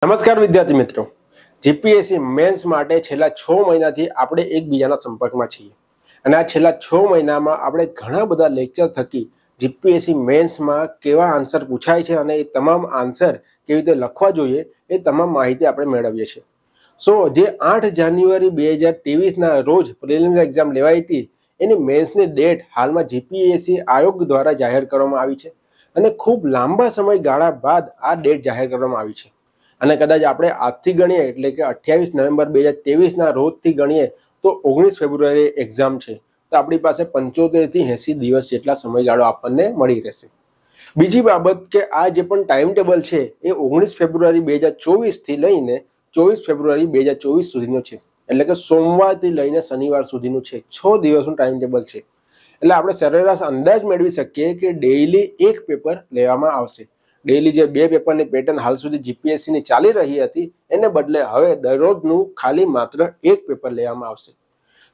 નમસ્કાર વિદ્યાર્થી મિત્રો, જીપીએસસી મેન્સ માટે છેલ્લા 6 મહિનાથી આપણે એકબીજાના સંપર્કમાં છીએ અને આ છેલ્લા 6 મહિનામાં આપણે ઘણા બધા લેક્ચર થકી જીપીએસસી મેન્સમાં કેવા આન્સર પૂછાય છે અને એ તમામ આન્સર કેવી રીતે લખવા જોઈએ એ તમામ માહિતી આપણે મેળવીએ છીએ. સો જે 8 જાન્યુઆરી 2023ના રોજ પ્રિલિમિનરી એક્ઝામ લેવાઈ હતી એની મેન્સની ડેટ હાલમાં જીપીએસસી આયોગ દ્વારા જાહેર કરવામાં આવી છે અને ખૂબ લાંબા સમયગાળા બાદ આ ડેટ જાહેર કરવામાં આવી છે. અને કદાચ આપણે આજથી ગણીએ એટલે કે 28 નવેમ્બર 2023ના રોજથી ગણીએ તો 19 ફેબ્રુઆરી એક્ઝામ છે, તો આપણી પાસે 75 થી 80 દિવસ જેટલા સમયગાળો આપણને મળી રહેશે. બીજી બાબત કે આ જે પણ ટાઈમ ટેબલ છે એ 19 ફેબ્રુઆરી 2024 થી લઈને 24 ફેબ્રુઆરી 2024 સુધીનો છે, એટલે કે સોમવારથી લઈને શનિવાર સુધીનું છે. 6 દિવસનું ટાઈમ ટેબલ છે, એટલે આપણે સરેરાશ અંદાજ મેળવી શકીએ કે ડેઈલી એક પેપર લેવામાં આવશે. ડેઈલી જે 2 પેપરની પેટર્ન હાલ સુધી જીપીએસસીની ચાલી રહી હતી એને બદલે હવે દરરોજનું ખાલી માત્ર એક પેપર લેવામાં આવશે.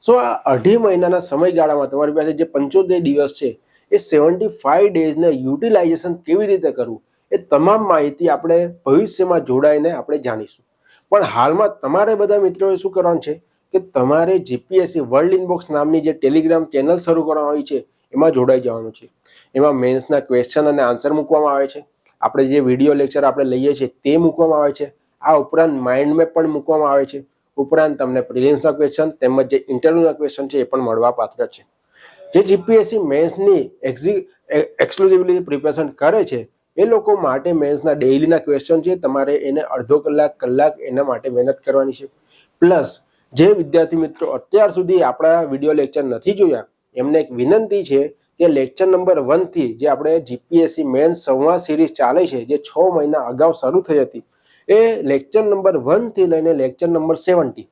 સો આ અઢી મહિનાના સમયગાળામાં તમારી પાસે જે 75 દિવસ છે એ 75 ડેઝને યુટિલાઇઝેશન કેવી રીતે કરવું એ તમામ માહિતી આપણે ભવિષ્યમાં જોડાઈને આપણે જાણીશું. પણ હાલમાં તમારે બધા મિત્રોએ શું કરવાનું છે કે તમારે જીપીએસસી વર્લ્ડ ઇનબોક્સ નામની જે ટેલિગ્રામ ચેનલ શરૂ કરવામાં આવી છે એમાં જોડાઈ જવાનું છે. એમાં મેન્સના ક્વેશ્ચન અને આન્સર મૂકવામાં આવે છે, આપણે જે વિડીયો લેક્ચર આપણે લઈએ છીએ તે મૂકવામાં આવે છે. આ ઉપરાંત માઇન્ડ મેપ પણ મૂકવામાં આવે છે. ઉપરાંત તમને પ્રિલિમ્સના ક્વેશ્ચન તેમજ જે ઇન્ટરવ્યુના ક્વેશ્ચન છે એ પણ મળવા પાત્ર છે. જે જીપીએસસી મેન્સની એક્સક્લુઝિવલી પ્રિપેરેશન કરે છે એ લોકો માટે મેન્સના ડેઇલીના ક્વેશ્ચન છે, તમારે એને અડધો કલાક એના માટે મહેનત કરવાની છે. પ્લસ જે વિદ્યાર્થી મિત્રો અત્યાર સુધી આપણા વિડીયો લેક્ચર નથી જોયા એમને એક વિનંતી છે કે લેક્ચર નંબર 1 થી જે આપણે જીપીએસસી મેન્સ સંવાદ સિરીઝ ચાલે છે જે 6 મહિના અગાઉ શરૂ થઈ હતી એ લેક્ચર નંબર 1 થી લઈને લેક્ચર નંબર 70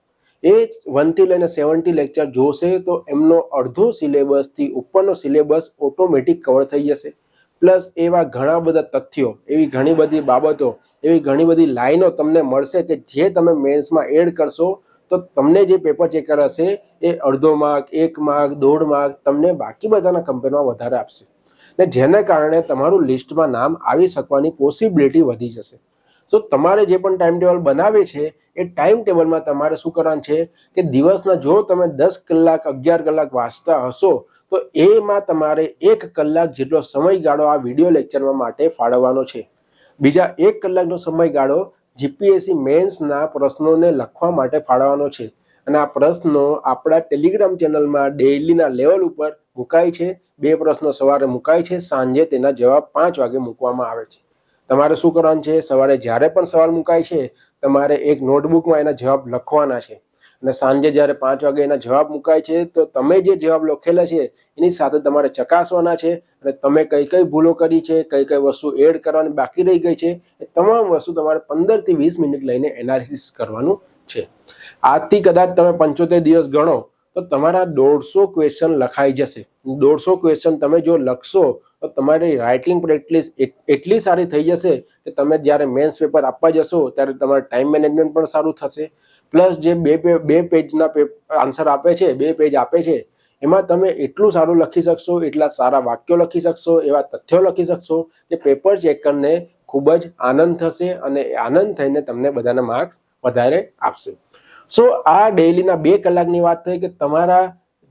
એ 1 થી લઈને 70 લેક્ચર જોશે તો એમનો અડધો સિલેબસથી ઉપરનો સિલેબસ ઓટોમેટિક કવર થઈ જશે. પ્લસ એવા ઘણા બધા તથ્યો, એવી ઘણી બધી બાબતો, એવી ઘણી બધી લાઈનો તમને મળશે કે જે તમે મેન્સમાં એડ કરશો તો તમને જે પેપર ચેકર હશે એ અડધો માર્ક, 1 માર્ક, 1.5 માર્ક તમને બાકી બધાના કમ્પેરમાં વધારે આપશે ને જેને કારણે તમારું લિસ્ટમાં નામ આવી શકવાની પોસિબિલિટી વધી જશે. તો તમારે જે પણ ટાઈમ ટેબલ બનાવે છે એ ટાઈમ ટેબલમાં તમારે શું કરવાનું છે કે દિવસના જો તમે 10 કલાક 11 કલાક વાંચતા હશો તો એમાં તમારે 1 કલાક જેટલો સમયગાળો આ વિડીયો લેક્ચરમાં માટે ફાળવવાનો છે. બીજા 1 કલાકનો સમયગાળો જીપીએસસી મેન્સના પ્રશ્નોને લખવા માટે ફાળવવાનો છે અને આ પ્રશ્નો આપણા ટેલિગ્રામ ચેનલમાં ડેઇલીના લેવલ ઉપર મુકાય છે. 2 પ્રશ્નો સવારે મુકાય છે, સાંજે તેના જવાબ 5 વાગે મૂકવામાં આવે છે. તમારે શું કરવાનું છે, સવારે જ્યારે પણ સવાલ મુકાય છે તમારે એક નોટબુકમાં એના જવાબ લખવાના છે અને સાંજે જ્યારે 5 વાગે એના જવાબ મુકાય છે તો તમે જે જવાબ લખેલા છે એની સાથે તમારે ચકાસવાના છે અને તમે કઈ કઈ ભૂલો કરી છે, કઈ કઈ વસ્તુ એડ કરવાની બાકી રહી ગઈ છે એ તમામ વસ્તુ તમારે 15 થી 20 મિનિટ લઈને એનાલિસિસ કરવાનું છે. આજથી કદાચ તમે 75 દિવસ ગણો તો તમારા 150 ક્વેશ્ચન લખાઈ જશે. 150 ક્વેશ્ચન તમે જો લખશો તો તમારી રાઇટિંગ પ્રેક્ટિસ એટલી સારી થઈ જશે કે તમે જ્યારે મેન્સ પેપર આપવા જશો ત્યારે તમારું ટાઈમ મેનેજમેન્ટ પણ સારું થશે. પ્લસ જે બે પેજના આન્સર આપે છે, 2 પેજ આપે છે એમાં તમે એટલું સારું લખી શકશો, એટલા સારા વાક્યો લખી શકશો, એવા તથ્યો લખી શકશો કે પેપર ચેકરને ખૂબ જ આનંદ થશે અને આનંદ થઈને તમને બધાના માર્ક્સ વધારે આપશે. સો આ ડેઇલીના 2 કલાકની વાત થઈ કે તમારા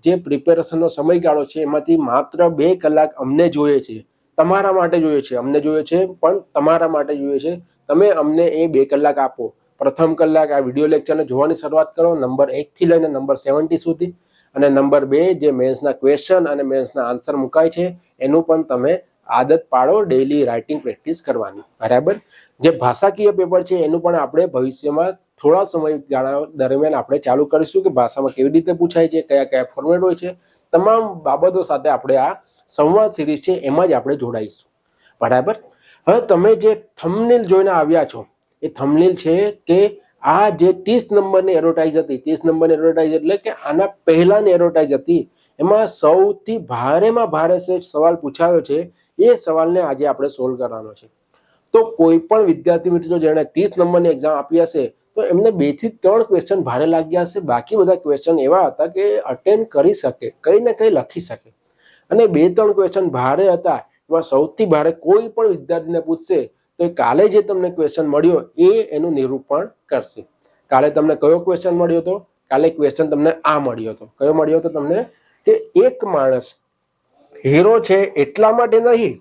જે પ્રિપેરેશનનો સમયગાળો છે એમાંથી માત્ર 2 કલાક અમને જોઈએ છે, તમારા માટે જોઈએ છે, અમને જોઈએ છે પણ તમારા માટે જોઈએ છે. તમે અમને એ 2 કલાક આપો. પ્રથમ કલાક આ વિડીયો લેક્ચરને જોવાની શરૂઆત કરો નંબર 1 થી લઈને નંબર 70 સુધી અને નંબર 2 જે મેન્સના ક્વેશ્ચન અને મેન્સના આન્સર મુકાય છે એનું પણ તમે આદત પાડો ડેઇલી રાઇટિંગ પ્રેક્ટિસ કરવાની. બરાબર. જે ભાષાકીય પેપર છે એનું પણ આપણે ભવિષ્યમાં થોડા સમયગાળા દરમિયાન આપણે ચાલુ કરીશું કે ભાષામાં કેવી રીતે પૂછાય છે, કયા કયા ફોર્મેટ હોય છે, તમામ બાબતો સાથે આપણે આ સંવાદ સિરીઝ છે એમાં જ આપણે જોડાઈશું. બરાબર. હવે તમે જે થંબનેલ જોઈને આવ્યા છો એ થંબનેલ છે કે આ જે 30 નંબરની એડવર્ટાઇઝ હતી, 30 નંબરની એડવર્ટાઇઝ એટલે કે આના પહેલાની એડવર્ટાઇઝ હતી એમાં સૌથી ભારેમાં ભારે સવાલ પૂછાયો છે એ સવાલને આજે આપણે સોલ્વ કરવાનો છે. તો કોઈ પણ વિદ્યાર્થી મિત્રો જેણે 30 નંબરની એક્ઝામ આપી હશે તો એમને 2 થી 3 ક્વેશ્ચન ભારે લાગ્યા હશે, બાકી બધા ક્વેશ્ચન એવા હતા કે અટેન્ડ કરી શકે, કંઈ ને કંઈ લખી શકે. અને 2-3 ક્વેશ્ચન ભારે હતા એમાં સૌથી ભારે કોઈ પણ વિદ્યાર્થીને પૂછશે તો કાલે જે તમને ક્વેશ્ચન મળ્યો એ એનું નિરૂપણ કરશે. કાલે તમને કયો ક્વેશ્ચન મળ્યો હતો? કાલે ક્વેશ્ચન તમને આ મળ્યો હતો. કયો મળ્યો હતો તમને? કે એક માણસ હીરો છે એટલા માટે નહીં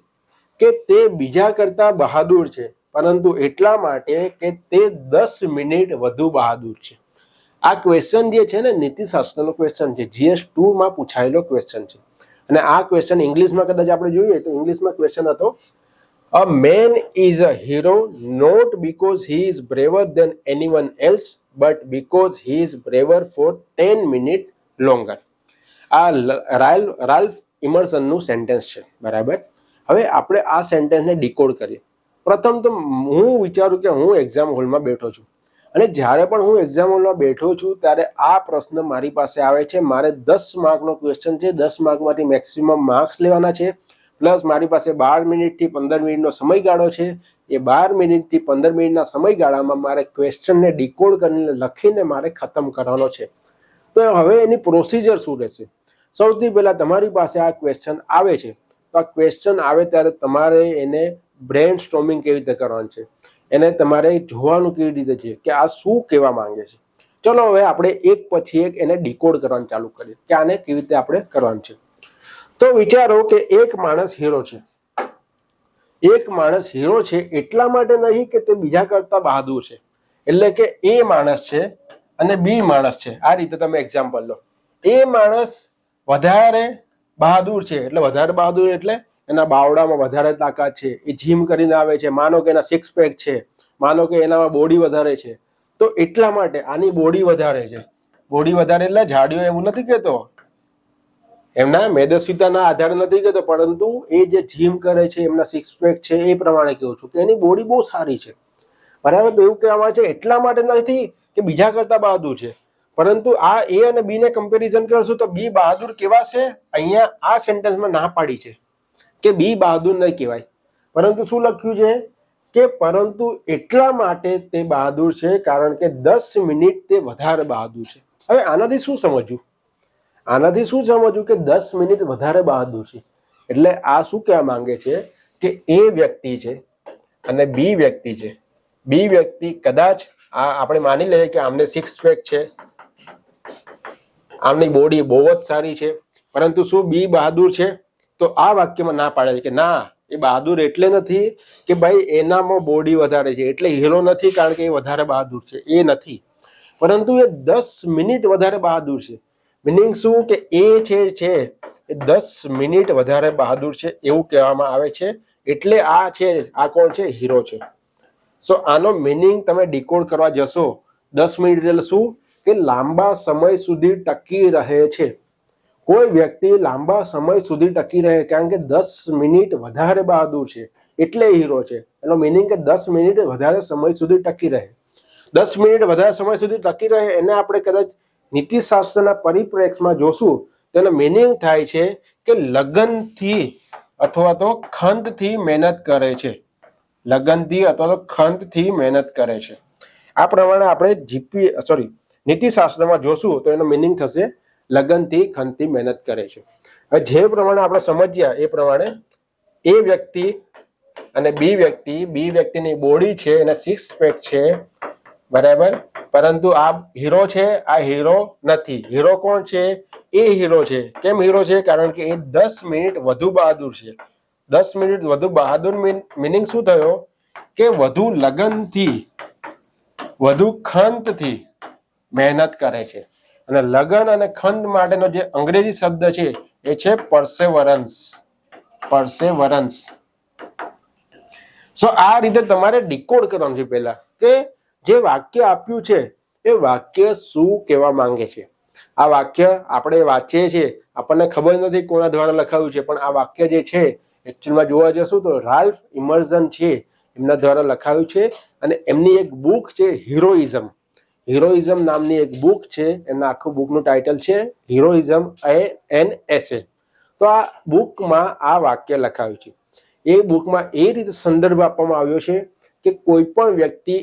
કે તે બીજા કરતા બહાદુર છે, પરંતુ એટલા માટે કે તે 10 મિનિટ વધુ બહાદુર છે. આ ક્વેશ્ચન જે છે ને નીતિશાસ્ત્રનો ક્વેશ્ચન છે, GS2 માં પૂછાયેલો ક્વેશ્ચન છે. અને આ ક્વેશ્ચન ઇંગ્લિશમાં કદાચ આપણે જોઈએ તો ઇંગ્લિશમાં ક્વેશ્ચન હતો, A man is a hero not because he is braver than anyone else, but because he is braver for 10 minutes longer. આ રાલ્ફ ઇમર્સનનું સેન્ટેન્સ છે, બરાબર. હવે આપણે આ સેન્ટેન્સને ડીકોડ કરીએ. પ્રથમ તો હું વિચારું કે હું એક્ઝામ હોલમાં બેઠો છું અને જ્યારે પણ હું એક્ઝામ હોલમાં બેઠો છું ત્યારે આ પ્રશ્ન મારી પાસે આવે છે. મારે 10 માર્કનો ક્વેશ્ચન છે, 10 માર્કમાંથી મેક્સિમમ માર્ક્સ લેવાના છે, પ્લસ મારી પાસે 12 મિનિટથી 15 મિનિટનો સમયગાળો છે. એ 12 મિનિટથી 15 મિનિટના સમયગાળામાં મારે ક્વેશ્ચનને ડીકોડ કરીને લખીને મારે ખતમ કરવાનો છે. તો હવે એની પ્રોસિજર શું રહેશે? સૌથી પહેલા તમારી પાસે આ ક્વેશ્ચન આવે છે, તો આ ક્વેશ્ચન આવે ત્યારે તમારે એને બ્રેન સ્ટોર્મિંગ કેવી રીતે કરવાનું છે, એને તમારે જોવાનું કેવી રીતે છે કે આ શું કહેવા માંગે છે. ચલો હવે આપણે એક પછી એક એને ડીકોડ કરવાનું ચાલુ કરીએ કે આને કેવી રીતે આપણે કરવાનું છે. તો વિચારો કે એક માણસ હીરો છે. એક માણસ હીરો છે એટલા માટે નહીં કે તે બીજા કરતા બહાદુર છે, એટલે કે એ માણસ છે અને બી માણસ છે. આ રીતે તમે એક્ઝામ્પલ લો. એ માણસ વધારે બહાદુર છે, એટલે વધારે બહાદુર એટલે એના બાવડામાં વધારે તાકાત છે, એ જીમ કરીને આવે છે, માનો કે એના સિક્સ પેક છે, માનો કે એનામાં બોડી વધારે છે, તો એટલા માટે આની બોડી વધારે છે. બોડી વધારે એટલે જાડિયો એવું નથી કહેતો, એમના મેદસ્વીતાના આધારે નથી કહેતો, પરંતુ એ જે જીમ કરે છે, એમના સિક્સ પેક છે, એ પ્રમાણે કહું છું કે એની બોડી બહુ સારી છે, બરાબર. તો એવું કહેવામાં છે એટલા માટે નથી કે બીજા કરતા બહાદુર છે, પરંતુ આ એ અને બી ને કમ્પેરિઝન કરશું તો બી બહાદુર કેવા છે? અહીંયા આ સેન્ટેન્સમાં ના પાડી છે કે બી બહાદુર નહીં કહેવાય, પરંતુ શું લખ્યું છે કે પરંતુ એટલા માટે તે બહાદુર છે કારણ કે 10 મિનિટ તે વધારે બહાદુર છે. હવે આનાથી શું સમજવું? આનાથી શું સમજવું કે 10 મિનિટ વધારે બહાદુર છે એટલે આ શું કહેવા માંગે છે કે એ વ્યક્તિ છે અને બી વ્યક્તિ છે. બી વ્યક્તિ કદાચ આપણે માની લઈએ કે આમને સિક્સ પેક છે, આમની બોડી બહુ જ સારી છે, પરંતુ શું બી બહાદુર છે? તો આ વાક્યમાં ના પાડે છે કે ના, એ બહાદુર એટલે નથી કે ભાઈ એનામાં બોડી વધારે છે એટલે હીરો નથી કારણ કે એ વધારે બહાદુર છે, એ નથી, પરંતુ એ 10 મિનિટ વધારે બહાદુર છે. મિનિંગ શું કે એ છે એ 10 મિનિટ વધારે બહાદુર છે એવું કહેવામાં આવે છે. એટલે આ છે, આ કોણ છે? હીરો છે. સો આનો મિનિંગ તમે ડીકોડ કરવા જશો, 10 મિનિટ એટલે શું કે લાંબા સમય સુધી ટકી રહે છે. કોઈ વ્યક્તિ લાંબા સમય સુધી ટકી રહે કારણ કે 10 મિનિટ વધારે બહાદુર છે એટલે હીરો છે. એનો મિનિંગ કે 10 મિનિટ વધારે સમય સુધી ટકી રહે. 10 મિનિટ વધારે સમય સુધી ટકી રહે એને આપણે કદાચ નીતિશાસ્ત્રના પરિપ્રેક્ષમાં જોશું તો એનો મિનિંગ થાય છે કે લગનથી અથવા તો ખંતથી મહેનત કરે છે. લગનથી અથવા તો ખંતથી મહેનત કરે છે. આ પ્રમાણે આપણે નીતિશાસ્ત્રમાં જોશું તો એનો મિનિંગ થશે લગનથી ખંતથી મહેનત કરે છે. હવે જે પ્રમાણે આપણે સમજ્યા એ પ્રમાણે એ વ્યક્તિ અને બી વ્યક્તિની બોડી છે, એને સિક્સ પેક છે, બરાબર, પરંતુ આ હીરો છે, આ હીરો નથી. હીરો કોણ છે? એ હીરો છે. કેમ હીરો છે? કારણ કે એ 10 મિનિટ વધુ બહાદુર છે. 10 મિનિટ વધુ બહાદુર મિનિંગ શું થયો કે વધુ લગનથી, વધુ ખંતથી મહેનત કરે છે. અને લગન અને ખંત માટેનો જે અંગ્રેજી શબ્દ છે એ છે પરસેવરન્સ. પરસેવરન્સ. સો આ રીતે તમારે ડીકોડ કરવાનું છે પહેલા કે જે વાક્ય આપ્યું છે એ વાક્ય શું કહેવા માંગે છે. આ વાક્ય આપણે વાંચીએ છીએ, આપણને ખબર નથી કોના દ્વારા લખાયું છે, પણ આ વાક્ય જે છે એકચ્યુઅલમાં જોવા જશું તો રાલ્ફ ઇમર્સન છે એમના દ્વારા લખાયું છે. અને એમની એક બુક છે હીરોઇઝમ. હીરોઇઝમ નામની એક બુક છે, એમના આખું બુકનું ટાઇટલ છે હીરોઇઝમ એન એસે. તો આ બુકમાં આ વાક્ય લખાયું છે. એ બુકમાં એ રીતે સંદર્ભ આપવામાં આવ્યો છે કે કોઈ પણ વ્યક્તિ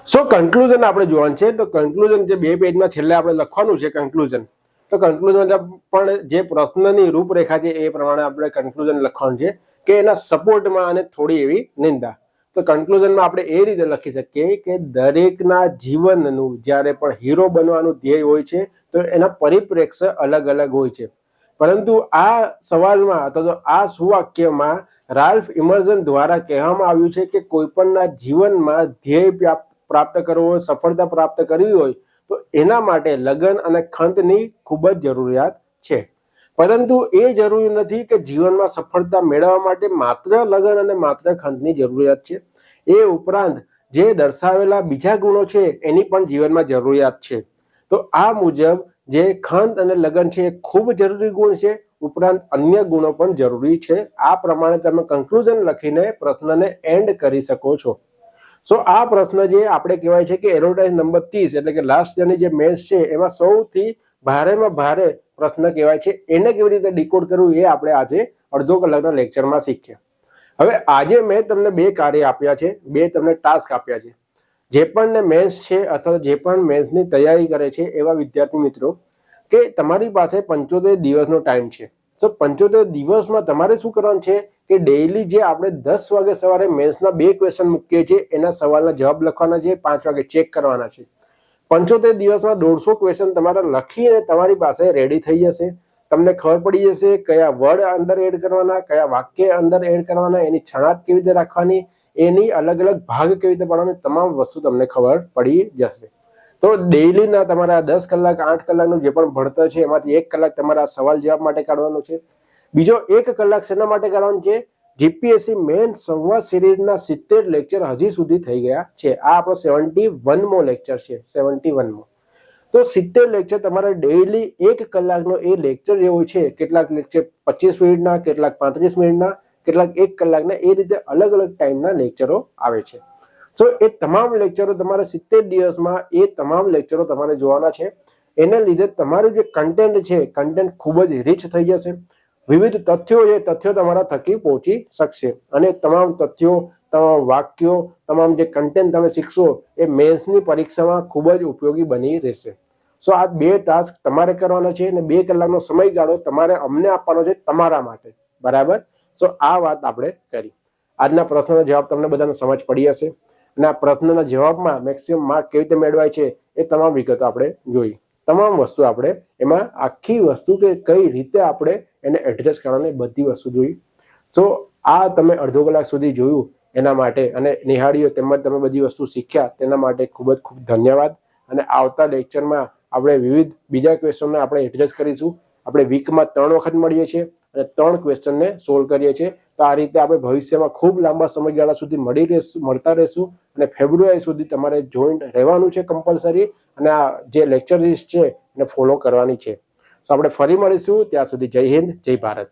સો કન્ક્લુઝન આપણે જોવાનું છે. તો કન્ક્લુઝન જે 2 પેજમાં છેલ્લે આપણે લખવાનું છે કન્ક્લુઝન. તો કન્ક્લુઝન પણ જે પ્રશ્નની રૂપરેખા છે એ પ્રમાણે આપણે કન્ક્લુઝન લખવાનું છે કે એના સપોર્ટમાં અને થોડી એવી નિંદા. તો કન્ક્લુઝનમાં આપણે એ રીતે લખી શકીએ કે દરેકના જીવનનું જ્યારે પણ હીરો બનવાનું ધ્યેય હોય છે તો એના પરિપ્રેક્ષ્ય અલગ અલગ હોય છે. પરંતુ આ સવાલમાં અથવા તો આ સુવાક્યમાં રાલ્ફ ઇમર્સન દ્વારા કહેવામાં આવ્યું છે કે કોઈ પણના જીવનમાં ધ્યેય પ્રાપ્ત કરવો હોય, સફળતા પ્રાપ્ત કરવી હોય તો એના માટે લગન અને ખંતની ખૂબ જ જરૂરિયાત છે. પરંતુ એ જરૂરી નથી કે જીવનમાં સફળતા મેળવવા માટે માત્ર લગન અને માત્ર ખંતની જરૂરિયાત છે. એ ઉપરાંત જે દર્શાવેલા બીજા ગુણો છે એની પણ જીવનમાં જરૂરિયાત છે. તો આ મુજબ જે ખંત અને લગન છે એ ખૂબ જરૂરી ગુણ છે, ઉપરાંત અન્ય ગુણો પણ જરૂરી છે. આ પ્રમાણે તમે કન્ક્લુઝન લખીને પ્રશ્નને એન્ડ કરી શકો છો. સો આ પ્રશ્ન જે આપણે કહેવાય છે કે એડવર્ટાઇઝ નંબર 30 એટલે કે લાસ્ટ યરની જે મેન્સ છે એમાં સૌથી ભારેમાં ભારે પ્રશ્ન કહેવાય છે. એને કેવી રીતે ડીકોડ કરવું એ આપણે આજે અડધો કલાકના લેક્ચરમાં શીખ્યા. હવે આજે મેં તમને 2 કાર્ય આપ્યા છે, 2 તમને ટાસ્ક આપ્યા છે. જે પણ મેન્સ છે અથવા જે પણ મેન્સની તૈયારી કરે છે એવા વિદ્યાર્થી મિત્રો કે તમારી પાસે 75 દિવસનો ટાઈમ છે. તો 75 દિવસમાં તમારે શું કરવાનું છે કે ડેઈલી જે આપણે 10 વાગે સવારે મેન્સના 2 ક્વેશ્ચન મૂકીએ છીએ એના સવાલના જવાબ લખવાના છે, 5 વાગે ચેક કરવાના છે. 75 દિવસમાં 150 ક્વેશ્ચન તમારે લખીને તમારી પાસે રેડી થઈ જશે. તમને ખબર પડી જશે કયા વર્ડ અંદર એડ કરવાના, કયા વાક્ય અંદર એડ કરવાના, એની છણાટ કેવી રીતે રાખવાની, એની અલગ અલગ ભાગ કેવી રીતે પાડવાની, તમામ વસ્તુ તમને ખબર પડી જશે. તો ડેઈલીના તમારા 10 કલાક 8 કલાકનું જે પણ ભણતર છે એમાંથી 1 કલાક તમારા સવાલ જવાબ માટે કાઢવાનો છે. બીજો 1 કલાક શેના માટે કાઢવાનો છે? જીપીએસસી મેન સંવાદ સિરીઝના 70 લેક્ચર હજી સુધી થઈ ગયા છે. આ આપણો 71મો લેક્ચર છે, 71મો. તો 70 લેક્ચર તમારે ડેઈલી 1 કલાકનો એ લેક્ચર જે હોય છે, કેટલાક લેક્ચર 25 મિનિટના, કેટલાક 35 મિનિટના, કેટલાક 1 કલાકના, એ રીતે અલગ અલગ ટાઈમના લેક્ચરો આવે છે. તો એ તમામ લેક્ચરો તમારે 70 દિવસમાં એ તમામ લેક્ચરો તમારે જોવાના છે. એના લીધે તમારું જે કન્ટેન્ટ છે, કન્ટેન્ટ ખૂબ જ રીચ થઈ જશે. વિવિધ તથ્યો એ તથ્યો તમારા થકી પહોંચી શકશે અને તમામ તથ્યો, તમામ વાક્યો, તમામ જે કન્ટેન્ટ તમે શીખશો એ મેન્સની પરીક્ષામાં ખૂબ જ ઉપયોગી બની રહેશે. સો આ 2 ટાસ્ક તમારે કરવાના છે અને 2 કલાકનો સમયગાળો તમારે અમને આપવાનો છે તમારા માટે. બરાબર? સો આ વાત આપણે કરી. આજના પ્રશ્નનો જવાબ તમને બધાને સમજ પડી હશે અને આ પ્રશ્નના જવાબમાં મેક્સિમમ માર્ક કેવી રીતે મેળવાય છે એ તમામ વિગતો આપણે જોઈ. તમામ વસ્તુ આપણે એમાં આખી વસ્તુ કે કઈ રીતે આપણે એને એડ્રેસ કરવાની બધી વસ્તુ જોઈ. સો આ તમે અડધો કલાક સુધી જોયું એના માટે અને નિહાળ્યો તેમજ તમે બધી વસ્તુ શીખ્યા તેના માટે ખૂબ જ ખૂબ ધન્યવાદ. અને આવતા લેક્ચરમાં આપણે વિવિધ બીજા ક્વેશ્ચનને આપણે એડ્રેસ કરીશું. આપણે વીકમાં 3 વખત મળીએ છીએ અને 3 ક્વેશ્ચનને સોલ્વ કરીએ છીએ. તો આ રીતે આપણે ભવિષ્યમાં ખૂબ લાંબા સમયગાળા સુધી મળતા રહેશું અને ફેબ્રુઆરી સુધી તમારે જોઈન્ટ રહેવાનું છે કમ્પલસરી અને આ જે લેક્ચર લિસ્ટ છે એને ફોલો કરવાની છે. તો આપણે ફરી મળીશું. ત્યાં સુધી જય હિન્દ, જય ભારત.